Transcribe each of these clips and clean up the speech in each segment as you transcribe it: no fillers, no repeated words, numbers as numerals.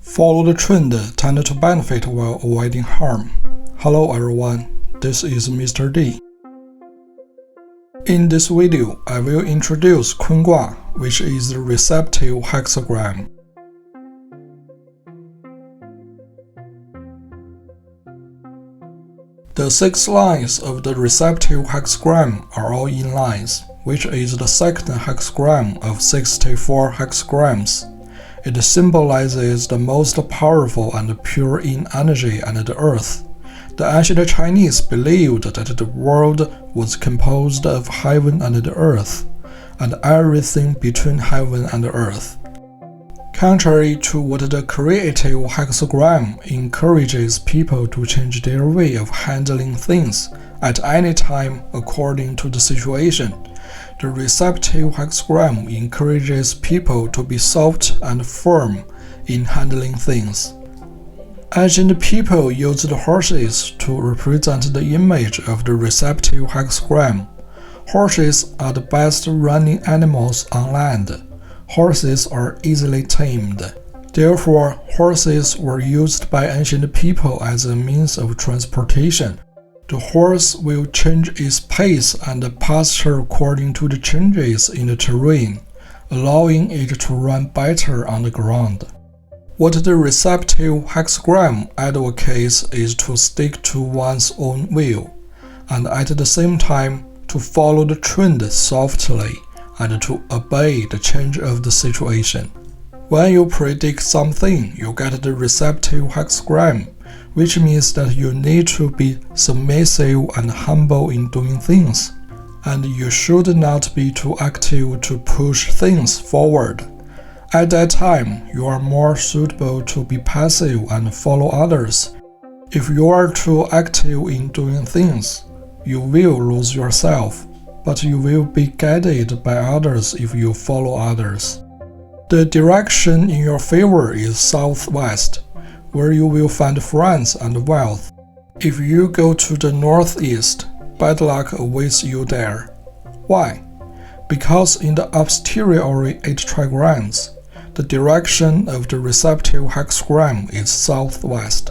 Follow the trend tend to benefit while avoiding harm. Hello everyone, this is Mr. D. In this video, I will introduce Kun Gua, which is the receptive hexagram. The 6 lines of the receptive hexagram are all in lines, which is the second hexagram of 64 hexagrams. It symbolizes the most powerful and pure yin energy and the earth. The ancient Chinese believed that the world was composed of heaven and the earth, and everything between heaven and earth. Contrary to what the creative hexagram encourages people to change their way of handling things at any time according to the situation, the receptive hexagram encourages people to be soft and firm in handling things. Ancient people used horses to represent the image of the receptive hexagram. Horses are the best running animals on land. Horses are easily tamed. Therefore, horses were used by ancient people as a means of transportation. The horse will change its pace and posture according to the changes in the terrain, allowing it to run better on the ground. What the receptive hexagram advocates is to stick to one's own will, and at the same time to follow the trend softly and to obey the change of the situation. When you predict something, you get the receptive hexagram, which means that you need to be submissive and humble in doing things, and you should not be too active to push things forward. At that time, you are more suitable to be passive and follow others. If you are too active in doing things, you will lose yourself, but you will be guided by others if you follow others. The direction in your favor is southwest, where you will find friends and wealth. If you go to the northeast, bad luck awaits you there. Why? Because in the posterior 8 trigrams, the direction of the receptive hexagram is southwest.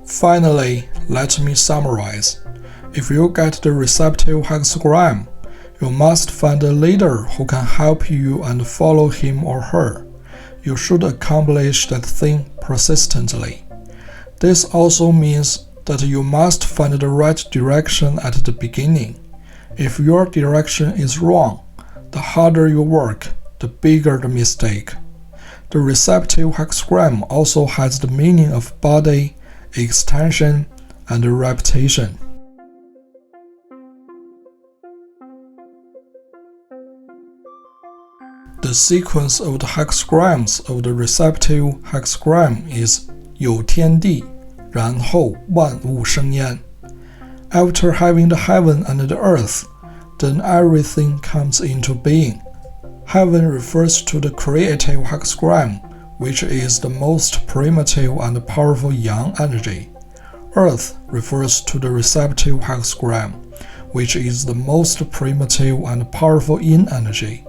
Finally, let me summarize. If you get the receptive hexagram, you must find a leader who can help you and follow him or her. You should accomplish that thing persistently. This also means that you must find the right direction at the beginning. If your direction is wrong, the harder you work, the bigger the mistake. The receptive hexagram also has the meaning of body, extension, and repetition. The sequence of the hexagrams of the receptive hexagram is 有天地，然后万物生焉. After having the heaven and the earth, then everything comes into being. Heaven refers to the creative hexagram, which is the most primitive and powerful yang energy. Earth refers to the receptive hexagram, which is the most primitive and powerful yin energy.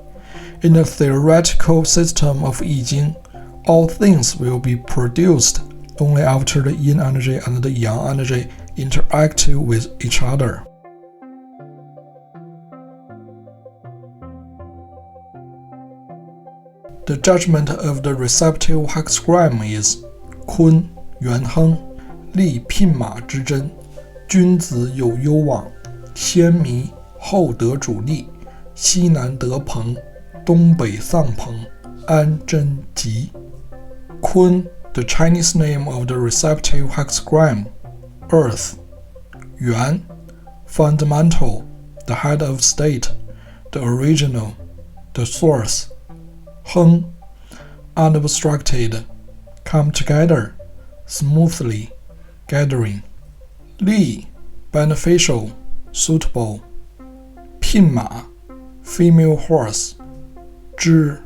In the theoretical system of I Ching, all things will be produced only after the yin energy and the yang energy interact with each other. The judgment of the receptive hexagram is 坤元亨，利牝马之贞，君子有攸往，先迷后得主力，西南得朋，东北丧朋，安贞吉。坤, the Chinese name of the receptive hexagram, earth. 元, fundamental, the head of state, the original, the source. 亨, unobstructed, come together, smoothly, gathering. 利, beneficial, suitable. 牝马, female horse. 之,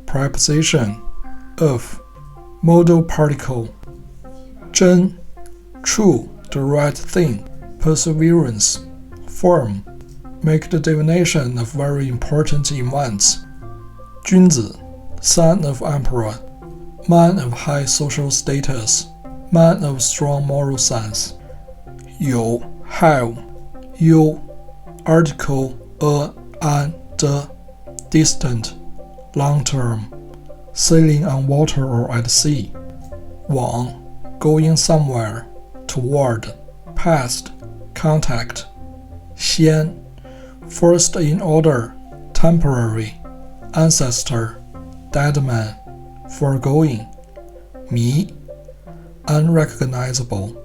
preposition, of, modal particle. 真, true, the right thing, perseverance, firm, make the divination of very important events. 君子, son of emperor. man of high social status, man of strong moral sense. 有 have, you, article a and the, distant, long term, sailing on water or at sea. 往 going somewhere, toward, past, contact. 先 first in order, temporary, ancestor, dead man, foregoing. 迷 unrecognizable,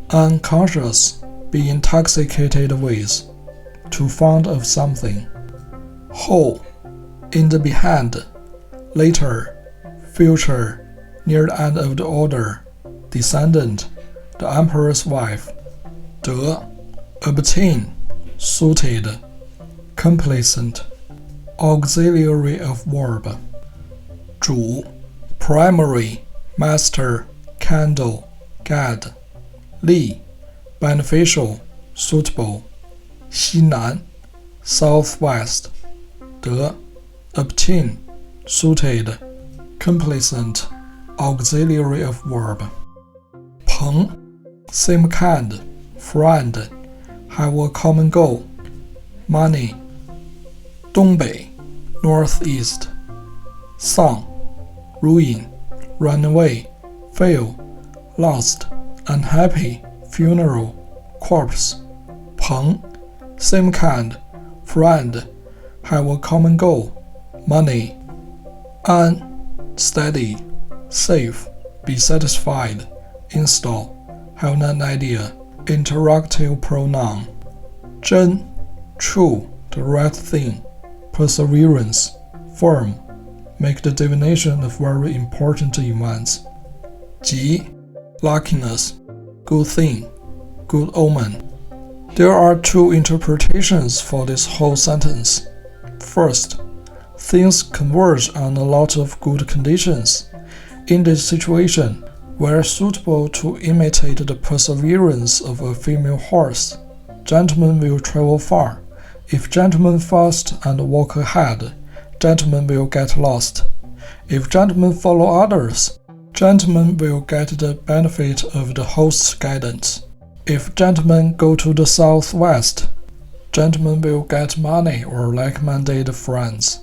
unconscious, be intoxicated with, too fond of something. 后 in the behind, later, future, near the end of the order, descendant, the emperor's wife. 得 obtain, suited, complacent, auxiliary of verb. 主 primary, master, candle, guide. 利 beneficial, suitable. 西南 southwest. 得 obtain, suited, complacent, auxiliary of verb. 朋 same kind, friend, have a common goal. Money. 东北 northeast. 丧 ruin, run away, fail, lost, unhappy, funeral, corpse. 朋 same kind, friend, have a common goal. Money. 安 steady, safe, be satisfied, install, have an idea, interrogative pronoun. 真 true, the right thing, perseverance, firm, make the divination of very important events. 吉 luckiness, good thing, good omen. There are two interpretations for this whole sentence. First, things converge on a lot of good conditions. In this situation, where suitable to imitate the perseverance of a female horse, gentlemen will travel far. If gentlemen fast and walk ahead, gentlemen will get lost. If gentlemen follow others, gentlemen will get the benefit of the host's guidance. If gentlemen go to the southwest, gentlemen will get money or like-minded friends.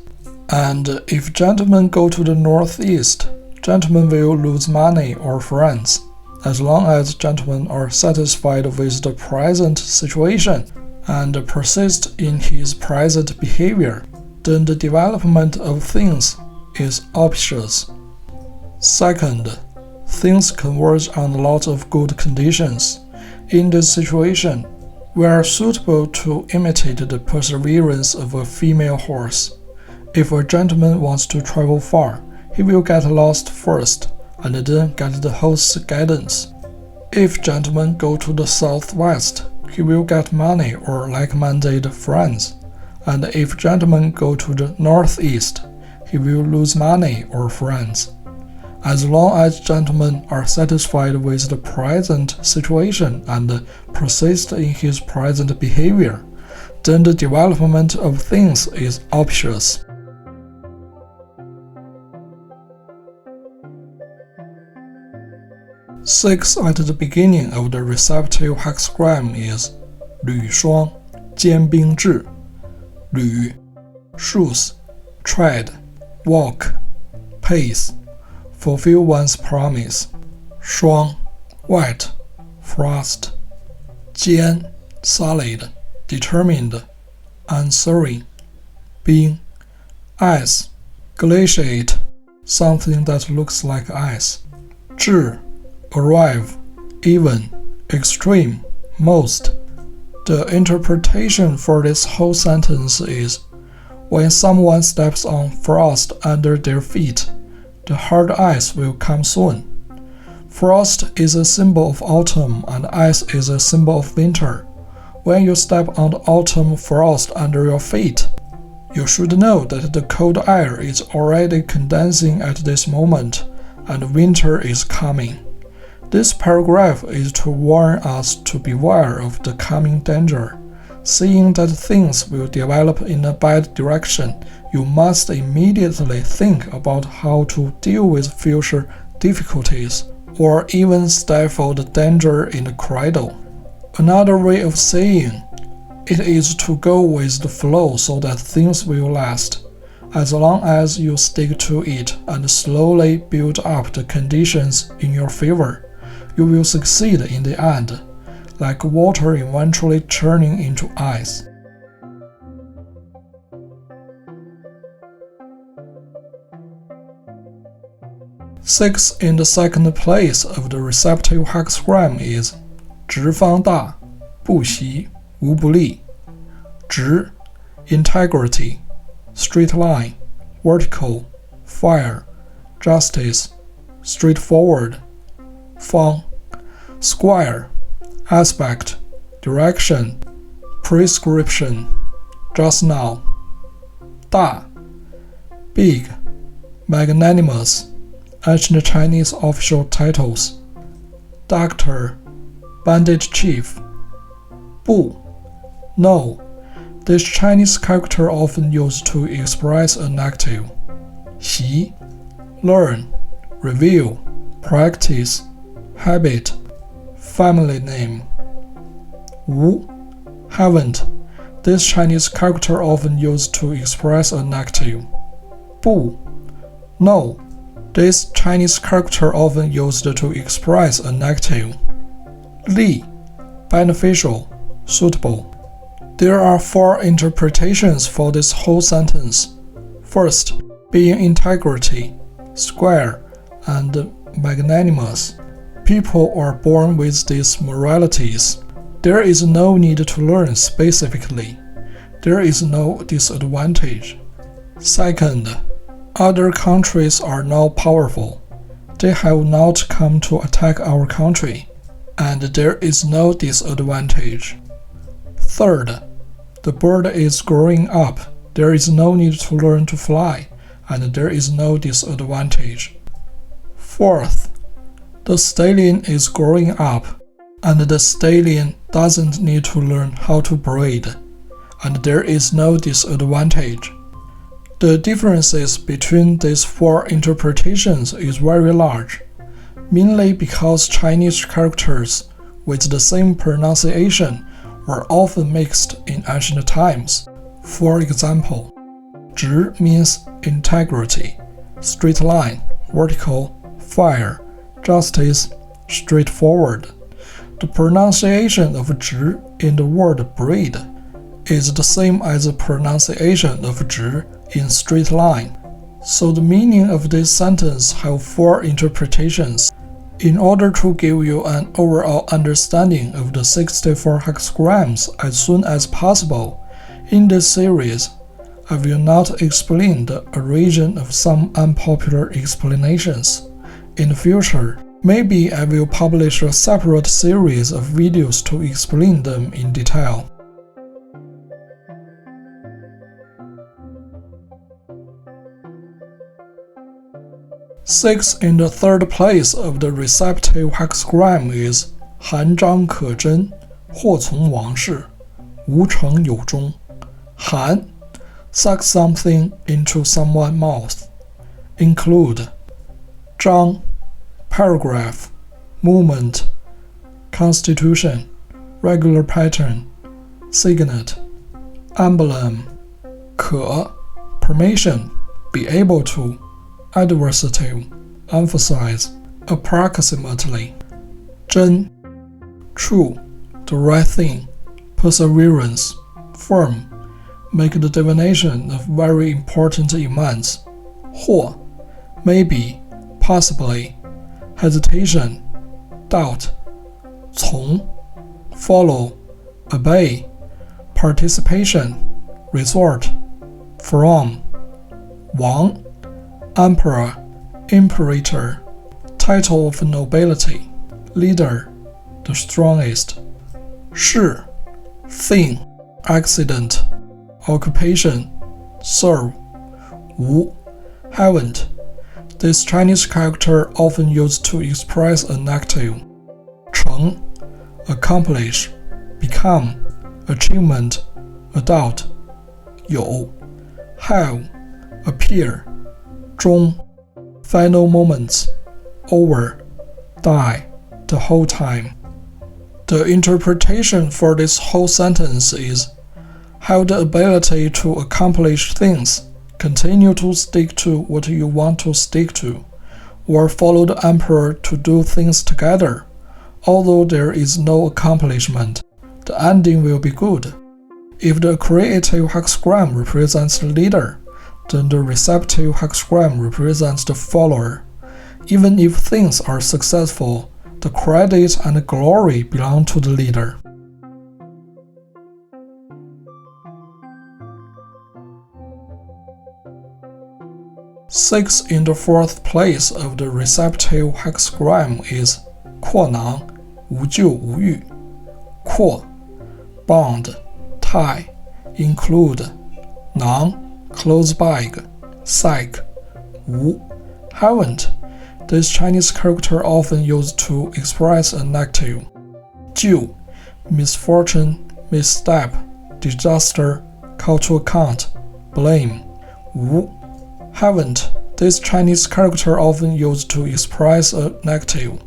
And if gentlemen go to the northeast, gentlemen will lose money or friends. As long as gentlemen are satisfied with the present situation and persist in his present behavior, then the development of things is auspicious. Second, things converge on a lot of good conditions. In this situation, we are suitable to imitate the perseverance of a female horse. If a gentleman wants to travel far, he will get lost first, and then get the host's guidance. If gentlemen go to the southwest, he will get money or like-minded friends. And if gentlemen go to the northeast, he will lose money or friends. As long as gentlemen are satisfied with the present situation and persist in his present behavior, then the development of things is auspicious. 6 at the beginning of the receptive hexagram is 履霜坚冰质履 shoes, tread, walk, pace, fulfill one's promise. 霜 wet, frost. 坚 solid, determined, unswerving. 冰 ice, glaciate, something that looks like ice. 质 arrive, even, extreme, most. The interpretation for this whole sentence is when someone steps on frost under their feet, the hard ice will come soon. Frost is a symbol of autumn and ice is a symbol of winter. When you step on the autumn frost under your feet, you should know that the cold air is already condensing at this moment and winter is coming. This paragraph is to warn us to beware of the coming danger. Seeing that things will develop in a bad direction, you must immediately think about how to deal with future difficulties, or even stifled danger in the cradle. Another way of saying it is to go with the flow so that things will last. As long as you stick to it and slowly build up the conditions in your favor, you will succeed in the end, like water eventually turning into ice. Sixth in the second place of the receptive hexagram is 直方大，不习，无不利。直 integrity, straight line, vertical, fire, justice, straightforward. 方 square, aspect, direction, prescription, just now. 大 big, magnanimous, ancient Chinese official titles. Doctor, bandit chief. 不 no, this Chinese character often used to express a negative. 习 learn, review, practice, habit, family name. 无 haven't, this Chinese character often used to express a negative. 不 no, this Chinese character often used to express a negative. 利 beneficial, suitable. There are 4 interpretations for this whole sentence. First, being integrity, square, and magnanimous. People are born with these moralities. There is no need to learn specifically. There is no disadvantage. Second, other countries are now powerful. They have not come to attack our country, and there is no disadvantage. Third, the bird is growing up. There is no need to learn to fly, and there is no disadvantage. Fourth, the stallion is growing up, and the stallion doesn't need to learn how to breed, and there is no disadvantage. The differences between these 4 interpretations is very large, mainly because Chinese characters with the same pronunciation were often mixed in ancient times. For example, 直 means integrity, straight line, vertical, fire, justice, straightforward. The pronunciation of 直 in the word breed is the same as the pronunciation of 直 in straight line. So the meaning of this sentence have 4 interpretations. In order to give you an overall understanding of the 64 hexagrams as soon as possible, in this series, I will not explain the origin of some unpopular explanations. In the future, maybe I will publish a separate series of videos to explain them in detail. Sixth in the third place of the receptive hexagram is 含章可贞，祸从王事，无成有终。含 suck something into someone's mouth. Include 章 paragraph, movement, constitution, regular pattern, signet. Emblem 可 permission, be able to, adversative, emphasize, approximately. 真 true, the right thing, perseverance, firm, make the divination of very important events. 或 maybe, possibly, hesitation, doubt. 从 follow, obey, participation, resort. From 王 emperor, imperator, title of nobility, leader, the strongest. 是 thing, accident, occupation, serve. 无 haven't, this Chinese character often used to express a negative. 成 accomplish, become, achievement, adult. 有 have, appear. 终 final moments, over, die, the whole time. The interpretation for this whole sentence is have the ability to accomplish things, continue to stick to what you want to stick to, or follow the emperor to do things together. Although there is no accomplishment, the ending will be good. If the creative hexagram represents the leader, then the receptive hexagram represents the follower. Even if things are successful, the credit and the glory belong to the leader. Six in the fourth place of the receptive hexagram is 阔囊, 无救无欲. 阔 bond, tie, include. 囊 clothes bag, sack. 无 haven't. This Chinese character often used to express a negative. 救 misfortune, misstep, disaster, call to account, blame. 无 haven't. This Chinese character often used to express a negative.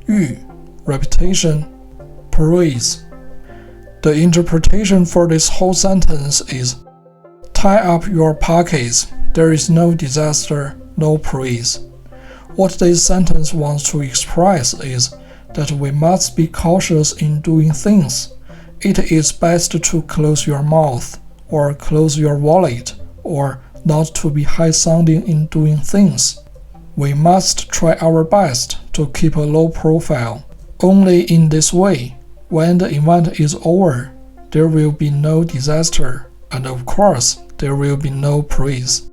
誉 reputation, praise. The interpretation for this whole sentence is tie up your pockets. There is no disaster, no praise. What this sentence wants to express is that we must be cautious in doing things. It is best to close your mouth, or close your wallet, or not to be high-sounding in doing things. We must try our best to keep a low profile. Only in this way, when the event is over, there will be no disaster, and of course, there will be no praise.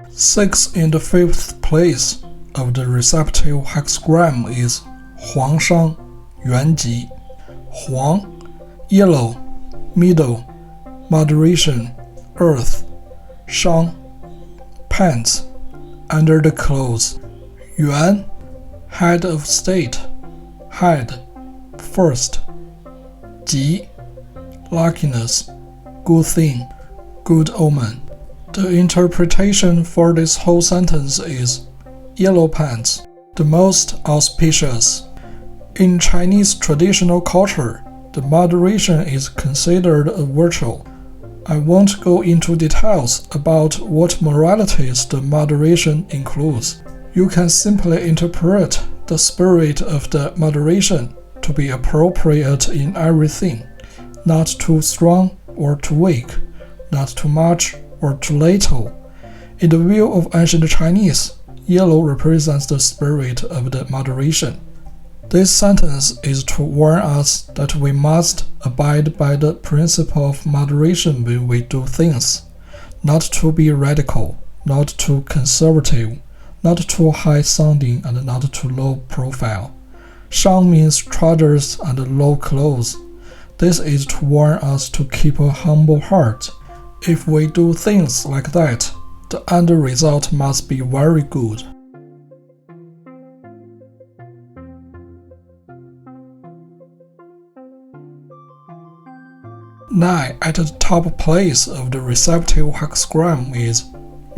Six in the fifth place of the receptive hexagram is 黄商, 原籍. 黄 yellow, middle, moderation, earth. 商 pants, under the clothes. 元 head of state, head, first. 吉 luckiness, good thing, good omen. The interpretation for this whole sentence is yellow pants, the most auspicious. In Chinese traditional culture, the moderation is considered a virtue. I won't go into details about what moralities the moderation includes. You can simply interpret the spirit of the moderation to be appropriate in everything, not too strong or too weak, not too much or too little. In the view of ancient Chinese, yellow represents the spirit of the moderation. This sentence is to warn us that we must abide by the principle of moderation when we do things, not to be radical, not too conservative, not too high-sounding, and not too low profile. 商 means trousers and low clothes. This is to warn us to keep a humble heart. If we do things like that, the end result must be very good. 9 at the top place of the receptive hexagram is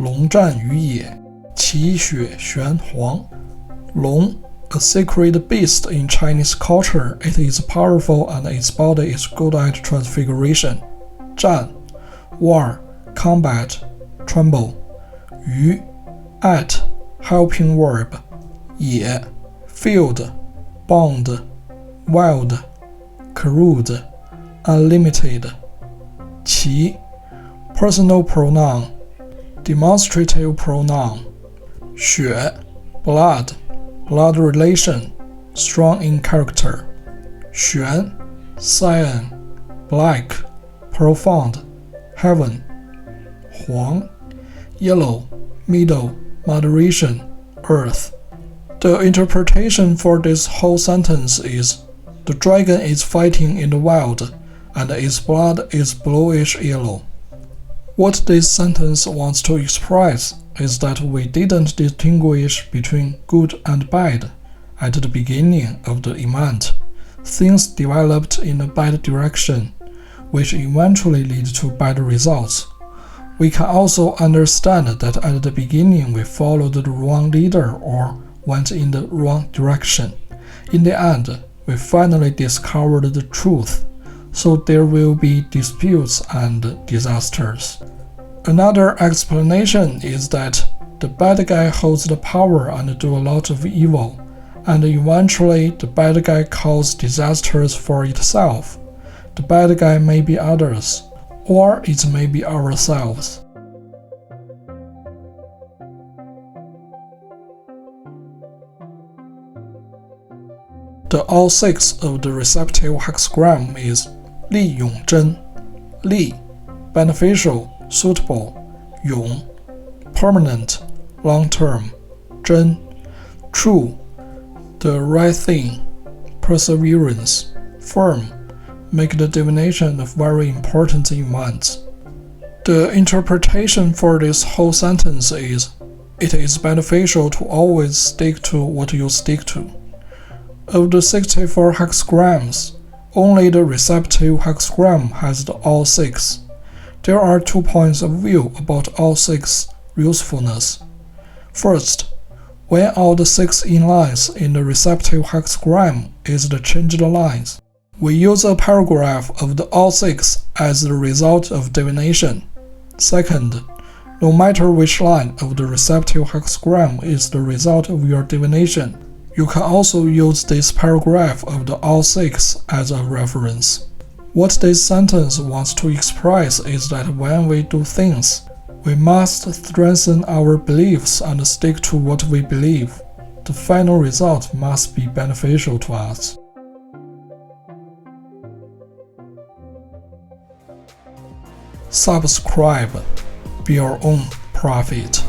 龙战于野, 其血玄黄. 龙, a sacred beast in Chinese culture, it is powerful and its body is good at transfiguration. 战 war, combat, tremble. 于 at, helping verb. 野 field, bond, wild, crude, unlimited. 其 personal pronoun, demonstrative pronoun. 血 blood, blood relation, strong in character. 玄 cyan, black, profound, heaven. 黄 yellow, middle, moderation, earth. The interpretation for this whole sentence is the dragon is fighting in the wild, and its blood is bluish yellow. What this sentence wants to express is that we didn't distinguish between good and bad at the beginning of the event. Things developed in a bad direction. which eventually lead to bad results. We can also understand that at the beginning we followed the wrong leader or went in the wrong direction. In the end, we finally discovered the truth, so there will be disputes and disasters. Another explanation is that the bad guy holds the power and do a lot of evil, and eventually the bad guy causes disasters for itself. The bad guy may be others, or it may be ourselves. The all six of the receptive hexagram is 利永真, 利 beneficial, suitable, 永 permanent, long-term, 真 true, the right thing, perseverance, firm, make the divination of very important events. The interpretation for this whole sentence is, it is beneficial to always stick to what you stick to. Of the 64 hexagrams, only the receptive hexagram has the all six. There are 2 points of view about all six usefulness. First, when all the 6 inlines in the receptive hexagram is the changed lines, we use a paragraph of the all six as the result of divination. Second, no matter which line of the receptive hexagram is the result of your divination, you can also use this paragraph of the all six as a reference. What this sentence wants to express is that when we do things, we must strengthen our beliefs and stick to what we believe. The final result must be beneficial to us. Subscribe. Be your own prophet.